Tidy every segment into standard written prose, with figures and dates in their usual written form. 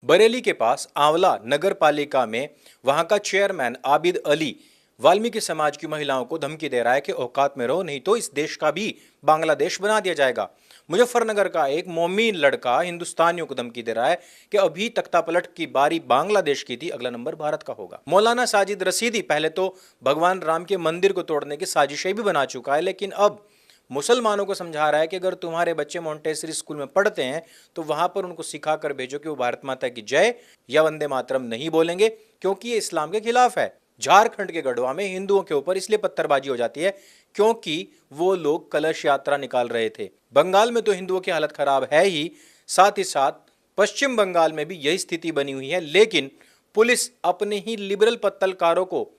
बरेली के पास आंवला नगर पालिका में वहां का चेयरमैन आबिद अली वाल्मीकि समाज की महिलाओं को धमकी दे रहा है कि औकात में रहो, नहीं तो इस देश का भी बांग्लादेश बना दिया जाएगा। मुजफ्फरनगर का एक मोमीन लड़का हिंदुस्तानियों को धमकी दे रहा है कि अभी तख्तापलट की बारी बांग्लादेश की थी, अगला नंबर भारत का होगा। मौलाना साजिद रसीदी पहले तो भगवान राम के मंदिर को तोड़ने की साजिशें भी बना चुका है, लेकिन अब मुसलमानों को समझा रहा है कि अगर तुम्हारे बच्चे मोंटेसरी स्कूल में पढ़ते हैं तो वहां पर उनको सिखा कर भेजो कि वो भारत माता की जय या वंदे मातरम नहीं बोलेंगे, क्योंकि ये इस्लाम के खिलाफ है। झारखंड के गढ़वा में हिंदुओं के ऊपर इसलिए पत्थरबाजी हो जाती है क्योंकि वो लोग कलश यात्रा निकाल रहे थे। बंगाल में तो हिंदुओं की हालत खराब है ही साथ पश्चिम बंगाल में भी यही स्थिति बनी हुई है, लेकिन पुलिस अपने ही लिबरल पत्तलकारों को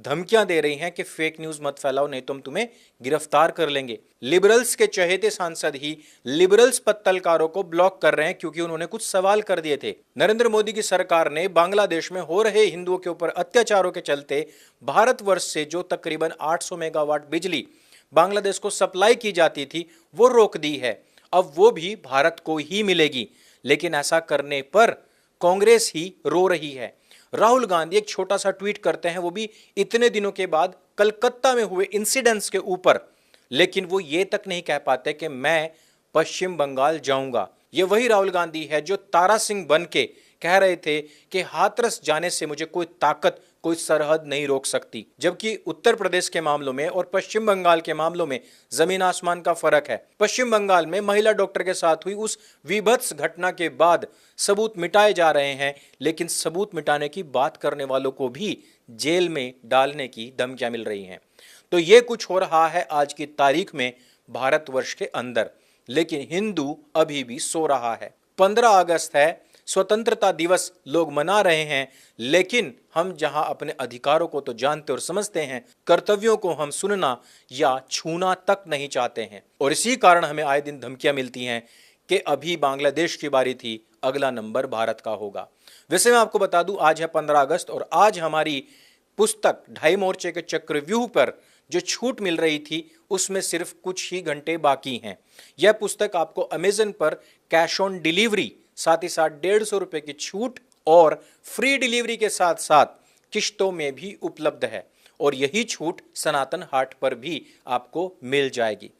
धमकियां दे रही हैं कि फेक न्यूज मत फैलाओ, नहीं तो हम तुम्हें गिरफ्तार कर लेंगे। लिबरल्स के चहेते सांसद ही लिबरल्स पत्तलकारों को ब्लॉक कर रहे हैं क्योंकि उन्होंने कुछ सवाल कर दिए थे। नरेंद्र मोदी की सरकार ने बांग्लादेश में हो रहे हिंदुओं के ऊपर अत्याचारों के चलते भारतवर्ष से जो तकरीबन 800 मेगावाट बिजली बांग्लादेश को सप्लाई की जाती थी वो रोक दी है। अब वो भी भारत को ही मिलेगी, लेकिन ऐसा करने पर कांग्रेस ही रो रही है। राहुल गांधी एक छोटा सा ट्वीट करते हैं, वो भी इतने दिनों के बाद कलकत्ता में हुए इंसिडेंट्स के ऊपर, लेकिन वो ये तक नहीं कह पाते कि मैं पश्चिम बंगाल जाऊंगा। ये वही राहुल गांधी है जो तारा सिंह बन के कह रहे थे कि हाथरस जाने से मुझे कोई ताकत, कोई सरहद नहीं रोक सकती, जबकि उत्तर प्रदेश के मामलों में और पश्चिम बंगाल के मामलों में जमीन आसमान का फर्क है। पश्चिम बंगाल में महिला डॉक्टर के साथ हुई उस विभत्स घटना के बाद सबूत मिटाए जा रहे हैं, लेकिन सबूत मिटाने की बात करने वालों को भी जेल में डालने की धमकियां मिल रही हैं। तो ये कुछ हो रहा है आज की तारीख में भारतवर्ष के अंदर, लेकिन हिंदू अभी भी सो रहा है। 15 अगस्त है, स्वतंत्रता दिवस लोग मना रहे हैं, लेकिन हम जहां अपने अधिकारों को तो जानते और समझते हैं, कर्तव्यों को हम सुनना या छूना तक नहीं चाहते हैं। और इसी कारण हमें आए दिन धमकियां मिलती हैं कि अभी बांग्लादेश की बारी थी, अगला नंबर भारत का होगा। वैसे मैं आपको बता दूं, आज है 15 अगस्त और आज हमारी पुस्तक ढाई मोर्चे के चक्रव्यूह पर जो छूट मिल रही थी उसमें सिर्फ कुछ ही घंटे बाकी हैं। यह पुस्तक आपको अमेजन पर कैश ऑन डिलीवरी, साथ ही साथ 150 रुपए की छूट और फ्री डिलीवरी के साथ साथ किश्तों में भी उपलब्ध है, और यही छूट सनातन हाट पर भी आपको मिल जाएगी।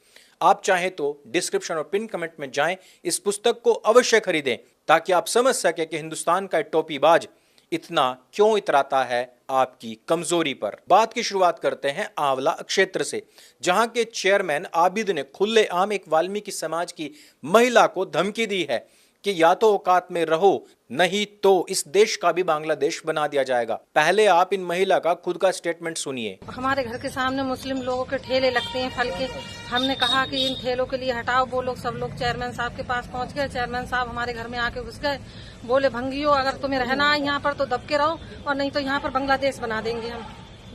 आप चाहें तो डिस्क्रिप्शन और पिन कमेंट में जाएं, इस पुस्तक को अवश्य खरीदें ताकि आप समझ सके कि हिंदुस्तान का टोपीबाज इतना क्यों इतराता है आपकी कमजोरी पर। बात की शुरुआत करते हैं आंवला क्षेत्र से, जहां के चेयरमैन आबिद ने खुलेआम एक वाल्मीकि समाज की महिला को धमकी दी है कि या तो औकात में रहो, नहीं तो इस देश का भी बांग्लादेश बना दिया जाएगा। पहले आप इन महिला का खुद का स्टेटमेंट सुनिए। हमारे घर के सामने मुस्लिम लोगों के ठेले लगते हैं फल के, हमने कहा कि इन ठेलों के लिए हटाओ। वो लोग सब लोग चेयरमैन साहब के पास पहुंच गए। चेयरमैन साहब हमारे घर में आके घुस गए, बोले भंगियो अगर तुम्हें रहना है यहाँ पर तो दब के रहो, और नहीं तो यहाँ पर बांग्लादेश बना देंगे हम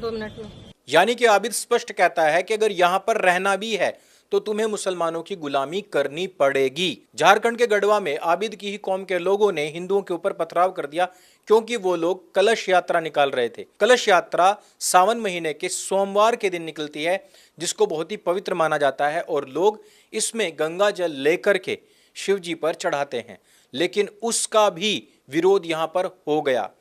2 मिनट में। यानी कि आबिद स्पष्ट कहता है कि अगर यहाँ पर रहना भी है तो तुम्हें मुसलमानों की गुलामी करनी पड़ेगी। झारखंड के गढ़वा में आबिद की ही कौम के लोगों ने हिंदुओं के ऊपर पथराव कर दिया क्योंकि वो लोग कलश यात्रा निकाल रहे थे। कलश यात्रा सावन महीने के सोमवार के दिन निकलती है, जिसको बहुत ही पवित्र माना जाता है, और लोग इसमें गंगा जल लेकर के शिव जी पर चढ़ाते हैं, लेकिन उसका भी विरोध यहाँ पर हो गया।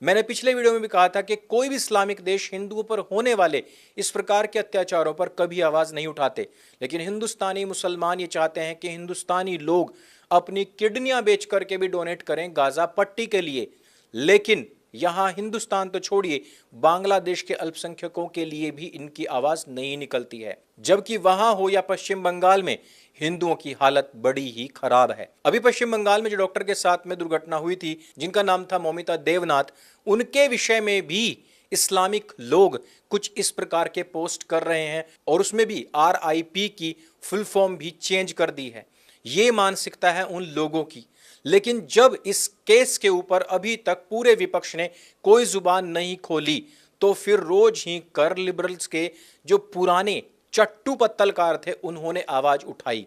मैंने पिछले वीडियो में भी कहा था कि कोई भी इस्लामिक देश हिंदुओं पर होने वाले इस प्रकार के अत्याचारों पर कभी आवाज नहीं उठाते, लेकिन हिंदुस्तानी मुसलमान ये चाहते हैं कि हिंदुस्तानी लोग अपनी किडनियां बेच करके भी डोनेट करें गाजा पट्टी के लिए। लेकिन यहां हिंदुस्तान तो छोड़िए, बांग्लादेश के अल्पसंख्यकों के लिए भी इनकी आवाज नहीं निकलती है, जबकि वहां हो या पश्चिम बंगाल में हिंदुओं की हालत बड़ी ही खराब है। अभी पश्चिम बंगाल में जो डॉक्टर के साथ में दुर्घटना हुई थी, जिनका नाम था मौमिता देवनाथ, उनके विषय में भी इस्लामिक लोग कुछ इस प्रकार के पोस्ट कर रहे हैं, और उसमें भी RIP की फुल फॉर्म भी चेंज कर दी है। ये मानसिकता है उन लोगों की, लेकिन जब इस केस के ऊपर अभी तक पूरे विपक्ष ने कोई जुबान नहीं खोली, तो फिर रोज ही कर लिबरल्स के जो पुराने चट्टू पत्तलकार थे उन्होंने आवाज उठाई।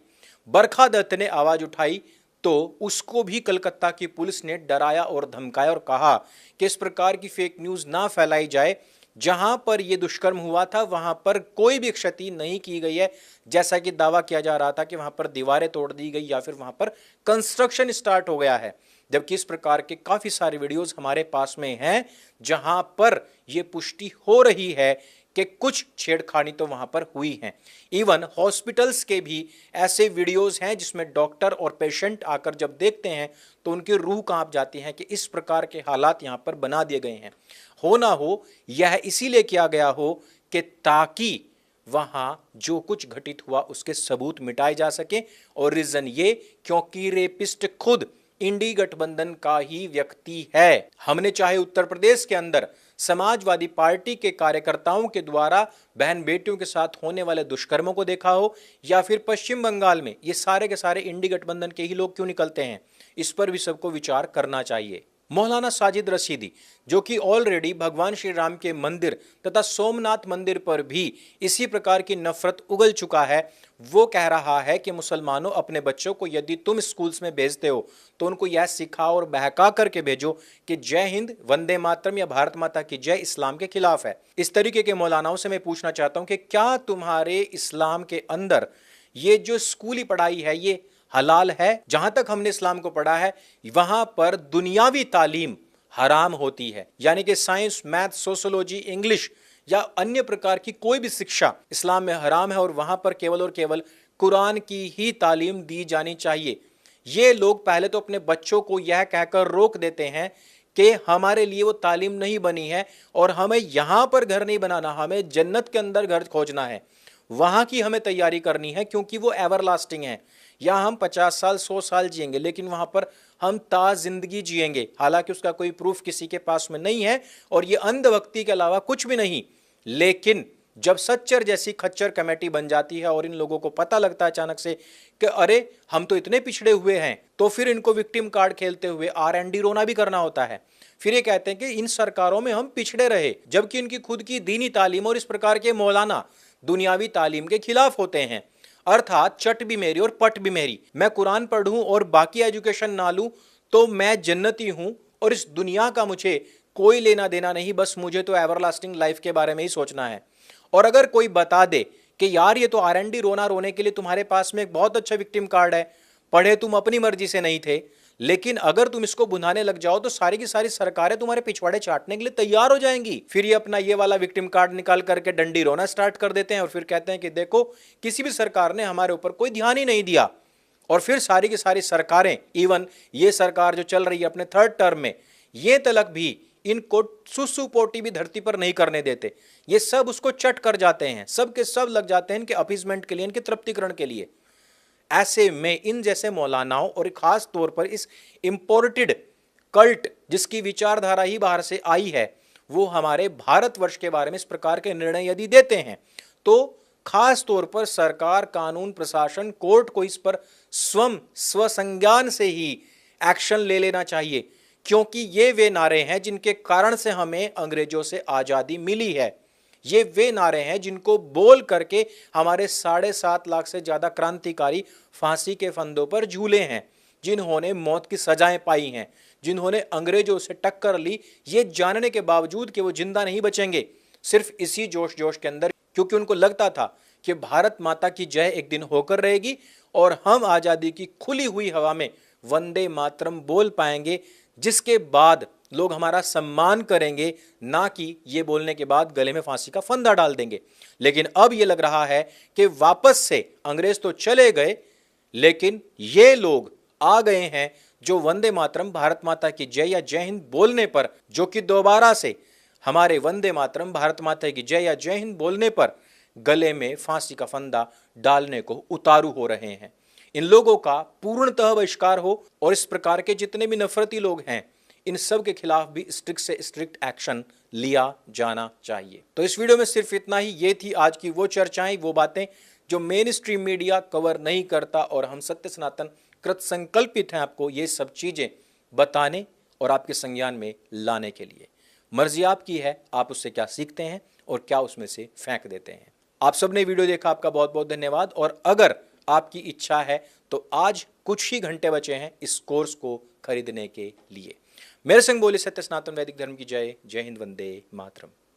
बरखा दत्त ने आवाज उठाई तो उसको भी कलकत्ता की पुलिस ने डराया और धमकाया और कहा कि इस प्रकार की फेक न्यूज ना फैलाई जाए। जहां पर यह दुष्कर्म हुआ था वहां पर कोई भी क्षति नहीं की गई है, जैसा कि दावा किया जा रहा था कि वहां पर दीवारें तोड़ दी गई या फिर वहां पर कंस्ट्रक्शन स्टार्ट हो गया है। जबकि इस प्रकार के काफी सारे वीडियोस हमारे पास में हैं जहां पर यह पुष्टि हो रही है कि कुछ छेड़खानी तो वहां पर हुई है। इवन हॉस्पिटल्स के भी ऐसे वीडियोस हैं जिसमें डॉक्टर और पेशेंट आकर जब देखते हैं तो उनकी रूह कांप जाती है कि इस प्रकार के हालात यहां पर बना दिए गए हैं। हो ना हो यह इसीलिए किया गया हो कि ताकि वहां जो कुछ घटित हुआ उसके सबूत मिटाए जा सके। और रीजन ये क्योंकि रेपिस्ट खुद इंडी गठबंधन का ही व्यक्ति है। हमने चाहे उत्तर प्रदेश के अंदर समाजवादी पार्टी के कार्यकर्ताओं के द्वारा बहन बेटियों के साथ होने वाले दुष्कर्मों को देखा हो, या फिर पश्चिम बंगाल में ये सारे के सारे इंडी गठबंधन के ही लोग क्यों निकलते हैं, इस पर भी सबको विचार करना चाहिए। मौलाना साजिद रशीदी जो कि ऑलरेडी भगवान श्री राम के मंदिर तथा सोमनाथ मंदिर पर भी इसी प्रकार की नफरत उगल चुका है, वो कह रहा है कि मुसलमानों अपने बच्चों को यदि तुम स्कूल्स में भेजते हो तो उनको यह सिखा और बहका करके भेजो कि जय हिंद, वंदे मातरम या भारत माता की जय इस्लाम के खिलाफ है। इस तरीके के मौलानाओं से मैं पूछना चाहता हूं कि क्या तुम्हारे इस्लाम के अंदर ये जो स्कूली पढ़ाई है ये हलाल है? जहां तक हमने इस्लाम को पढ़ा है वहां पर दुनियावी तालीम हराम होती है, यानी कि साइंस, मैथ, सोशियोलॉजी, इंग्लिश या अन्य प्रकार की कोई भी शिक्षा इस्लाम में हराम है और वहां पर केवल और केवल कुरान की ही तालीम दी जानी चाहिए। ये लोग पहले तो अपने बच्चों को यह कहकर रोक देते हैं कि हमारे लिए वो तालीम नहीं बनी है और हमें यहां पर घर नहीं बनाना, हमें जन्नत के अंदर घर खोजना है, वहां की हमें तैयारी करनी है क्योंकि वो एवरलास्टिंग है। यहाँ हम 50 साल 100 साल जिएंगे लेकिन वहां पर हम ताज जिंदगी जिएंगे, हालांकि उसका कोई प्रूफ किसी के पास में नहीं है और ये अंधभक्ति के अलावा कुछ भी नहीं। लेकिन जब सच्चर जैसी खच्चर कमेटी बन जाती है और इन लोगों को पता लगता है अचानक से कि अरे हम तो इतने पिछड़े हुए हैं, तो फिर इनको विक्टिम कार्ड खेलते हुए R&D रोना भी करना होता है। फिर ये कहते हैं कि इन सरकारों में हम पिछड़े रहे, जबकि इनकी खुद की दीनी तालीम और इस प्रकार के मौलाना दुनियावी तालीम के खिलाफ होते हैं। अर्थात चट भी मेरी और पट भी मेरी, मैं कुरान पढ़ूं और बाकी एजुकेशन ना लूं तो मैं जन्नती हूं और इस दुनिया का मुझे कोई लेना देना नहीं, बस मुझे तो एवरलास्टिंग लाइफ के बारे में ही सोचना है। और अगर कोई बता दे कि यार ये तो R&D रोना रोने के लिए तुम्हारे पास में एक बहुत अच्छा विक्टिम कार्ड है, पढ़े तुम अपनी मर्जी से नहीं थे, लेकिन अगर तुम इसको बुझाने लग जाओ तो सारी की सारी सरकारें तुम्हारे पिछवाड़े चाटने के लिए तैयार हो जाएंगी। फिर ये अपना ये वाला विक्टिम कार्ड निकाल करके डंडी रोना स्टार्ट कर देते हैं और फिर कहते हैं कि देखो किसी भी सरकार ने हमारे ऊपर कोई ध्यान ही नहीं दिया। और फिर सारी की सारी सरकारें, इवन ये सरकार जो चल रही है अपने 3rd टर्म में, ये तलक भी इनको सुसु पोटी भी धरती पर नहीं करने देते। ये सब उसको चट कर जाते हैं, सब के सब लग जाते हैं इनके अपीजमेंट के लिए, इनके तृप्तिकरण के लिए। ऐसे में इन जैसे मौलानाओं और खास तौर पर इस इंपोर्टेड कल्ट जिसकी विचारधारा ही बाहर से आई है, वो हमारे भारतवर्ष के बारे में इस प्रकार के निर्णय यदि देते हैं तो खास तौर पर सरकार, कानून प्रशासन, कोर्ट को इस पर स्वसंज्ञान से ही एक्शन ले लेना चाहिए, क्योंकि ये वे नारे हैं जिनके कारण से हमें अंग्रेजों से आजादी मिली है। ये वे नारे हैं जिनको बोल करके हमारे 7.5 लाख से ज्यादा क्रांतिकारी फांसी के फंदों पर झूले हैं, जिन्होंने मौत की सजाएं पाई हैं, जिन्होंने अंग्रेजों से टक्कर ली ये जानने के बावजूद कि वो जिंदा नहीं बचेंगे, सिर्फ इसी जोश के अंदर, क्योंकि उनको लगता था कि भारत माता की जय एक दिन होकर रहेगी और हम आजादी की खुली हुई हवा में वंदे मातरम बोल पाएंगे, जिसके बाद लोग हमारा सम्मान करेंगे, ना कि ये बोलने के बाद गले में फांसी का फंदा डाल देंगे। लेकिन अब ये लग रहा है कि वापस से अंग्रेज तो चले गए लेकिन ये लोग आ गए हैं जो वंदे मातरम, भारत माता की जय या जय हिंद बोलने पर, जो कि दोबारा से हमारे वंदे मातरम, भारत माता की जय या जय हिंद बोलने पर गले में फांसी का फंदा डालने को उतारू हो रहे हैं। इन लोगों का पूर्णतः बहिष्कार हो और इस प्रकार के जितने भी नफरती लोग हैं इन सब के खिलाफ भी स्ट्रिक्ट से स्ट्रिक्ट एक्शन लिया जाना चाहिए। तो इस वीडियो में सिर्फ इतना ही। ये थी आज की वो चर्चाएं, वो बातें जो मेन स्ट्रीम मीडिया कवर नहीं करता और हम सत्य सनातन कृत संकल्पित हैं आपको ये सब चीजें बताने और आपके संज्ञान में लाने के लिए। मर्जी आपकी है, आप उससे क्या सीखते हैं और क्या उसमें से फेंक देते हैं। आप सबने वीडियो देखा, आपका बहुत बहुत धन्यवाद। और अगर आपकी इच्छा है तो आज कुछ ही घंटे बचे हैं इस कोर्स को खरीदने के लिए। मेरे संग बोले सत्य सनातन वैदिक धर्म की जय। जय हिंद, वंदे मातरम।